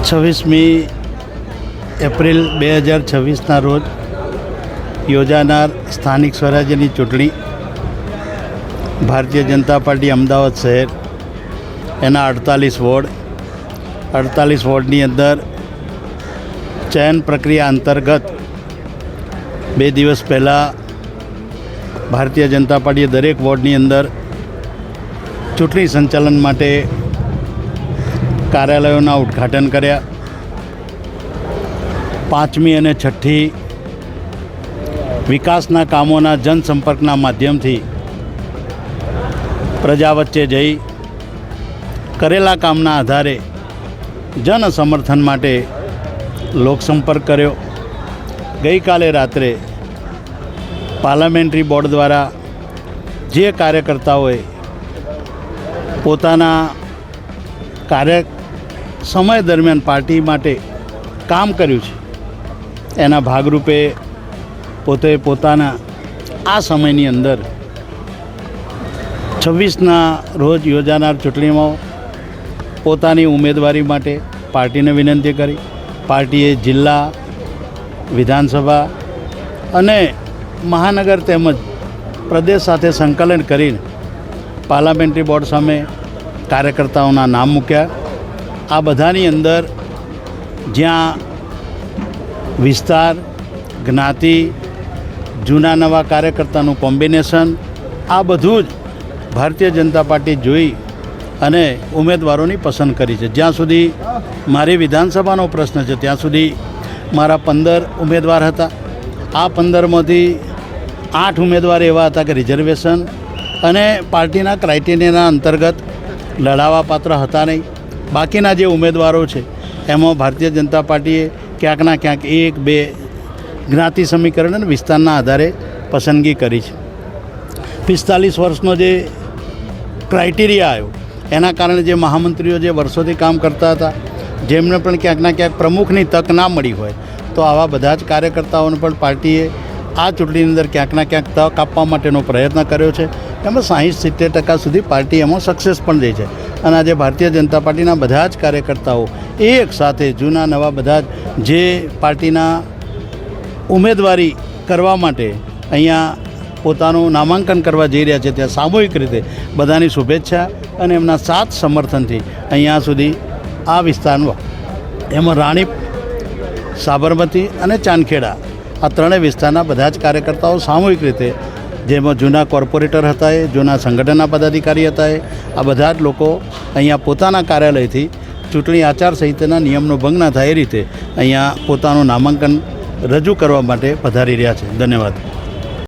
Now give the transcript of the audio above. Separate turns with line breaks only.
26મી April 2026ના રોજ યોજાનાર સ્થાનિક સ્વરાજ્યની ચૂંટણી ભારતીય જનતા પાર્ટી અમદાવાદ શહેર એના 48 વોર્ડની અંદર ચયન પ્રક્રિયા અંતર્ગત 2 દિવસ પહેલાં ભારતીય જનતા પાર્ટીએ દરેક વોર્ડની અંદર ચૂંટણી સંચાલન માટે કાર્યાલયોના ઉદ્ઘાટન કર્યા. 5મી અને 6ઠ્ઠી વિકાસના કામોના જનસંપર્કના માધ્યમથી પ્રજા વચ્ચે જઈ કરેલા કામના આધારે જન સમર્થન માટે લોકસંપર્ક કર્યો. ગઈકાલે રાત્રે પાર્લામેન્ટરી બોર્ડ દ્વારા જે કાર્યકર્તાઓએ પોતાના સમય દરમિયાન પાર્ટી માટે કામ કર્યું છે એના ભાગરૂપે પોતે પોતાના આ સમયની અંદર 26ના રોજ યોજાનાર ચૂંટણીમાં પોતાની ઉમેદવારી માટે પાર્ટીને વિનંતી કરી. પાર્ટીએ જિલ્લા, વિધાનસભા અને મહાનગર તેમજ પ્રદેશ સાથે સંકલન કરીને પાર્લામેન્ટરી બોર્ડ સામે કાર્યકર્તાઓના નામ મૂક્યા. આ બધાની અંદર જ્યાં વિસ્તાર, જ્ઞાતિ, જૂના નવા કાર્યકર્તાનું કોમ્બિનેશન, આ બધું જ ભારતીય જનતા પાર્ટી જોઈ અને ઉમેદવારોની પસંદ કરી છે. જ્યાં સુધી મારી વિધાનસભાનો પ્રશ્ન છે ત્યાં સુધી મારા 15 ઉમેદવાર હતા. આ 15માંથી 8 ઉમેદવાર એવા હતા કે રિઝર્વેશન અને પાર્ટીના ક્રાઇટેરિયાના અંતર્ગત લડાવા પાત્ર હતા નહીં. બાકીના જે ઉમેદવારો છે એમાં ભારતીય જનતા પાર્ટીએ ક્યાંકના ક્યાંક 1-2 જ્ઞાતિ સમીકરણ અને વિસ્તારના આધારે પસંદગી કરી છે. 45 વર્ષનો જે ક્રાઇટેરિયા આવ્યો એના કારણે જે મહામંત્રીઓ જે વર્ષોથી કામ કરતા હતા જેમને પણ ક્યાંકના ક્યાંક પ્રમુખની તક ના મળી હોય તો આવા બધા જ કાર્યકર્તાઓને પણ પાર્ટીએ આ ચૂંટણીની અંદર ક્યાંકના ક્યાંક તક આપવા માટેનો પ્રયત્ન કર્યો છે. એમાં 60-70% સુધી પાર્ટી એમાં સક્સેસ પણ રહી છે. અને આજે ભારતીય જનતા પાર્ટીના બધા જ કાર્યકર્તાઓ એક સાથે જૂના નવા બધા જ જે પાર્ટીના ઉમેદવારી કરવા માટે અહીંયા પોતાનું નામાંકન કરવા જઈ રહ્યા છે ત્યાં સામૂહિક રીતે બધાની શુભેચ્છા અને એમના સાથ સમર્થનથી અહીંયા સુધી આ વિસ્તારમાં એમાં રાણીપ, સાબરમતી અને ચાંદખેડા આ ત્રણેય વિસ્તારના બધા જ કાર્યકર્તાઓ સામૂહિક રીતે, જેમાં જૂના કોર્પોરેટર હતા, જૂના સંગઠનના પદાધિકારી હતા, આ બધા જ લોકો અહીંયા પોતાના કાર્યાલયથી ચૂંટણી આચારસંહિતાના નિયમનો ભંગ ના થાય એ રીતે અહીંયા પોતાનું નામાંકન રજૂ કરવા માટે પધારી રહ્યા છે. ધન્યવાદ.